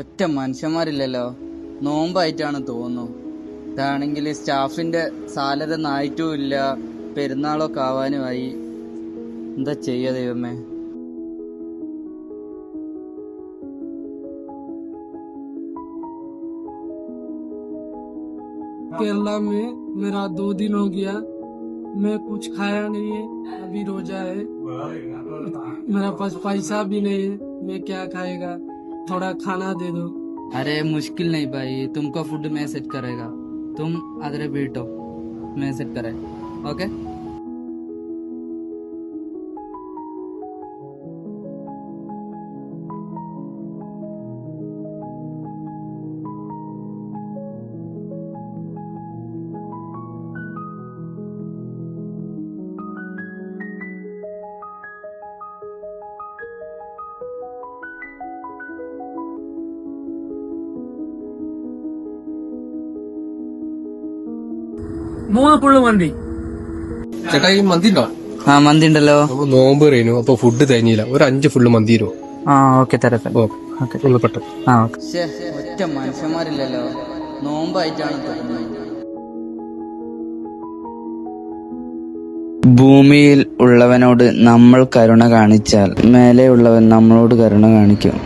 ഒറ്റ മനുഷ്യന്മാരില്ലല്ലോ. നോമ്പായിട്ടാണ് തോന്നുന്നു. ഇതാണെങ്കിൽ സ്റ്റാഫിന്റെ സാലറി ഒന്നും ആയിട്ടും ഇല്ല. പെരുന്നാളൊക്കെ ആവാനുമായി. എന്താ ചെയ്യാ ദൈവമേ. केरला में मेरा 2 दिन हो गया, मैं कुछ खाया नहीं है, अभी रोजा है, मेरा पास पैसा भी नहीं है, मैं क्या खाएगा, थोड़ा खाना दे दो। अरे मुश्किल नहीं भाई, तुमको फूड मैं सेट करेगा, तुम अदर बैठो, मैं सेट करे. ओके. മൂന്ന് ഫുള്ള് മന്തി. ചേട്ടാ ഈ മന്തി ഉണ്ടോ? ആ മന്തി ഉണ്ടല്ലോ. നോമ്പ് കഴിഞ്ഞു, അപ്പൊ ഫുഡ് തേഞ്ഞില്ല. ഒരു 5 ഫുള്ള് മന്തി തരുമോ? ആ ഓക്കെ തരാം. ഒന്ന് പെട്ടെന്ന്. ആ ഓക്കെ. ഒറ്റ മനുഷ്യന്മാരില്ലല്ലോ. നോമ്പായിട്ടാണ് തോന്നുന്നത്. ഭൂമിയിൽ ഉള്ളവനോട് നമ്മൾ കരുണ കാണിച്ചാൽ മേലെയുള്ളവൻ നമ്മളോട് കരുണ കാണിക്കും.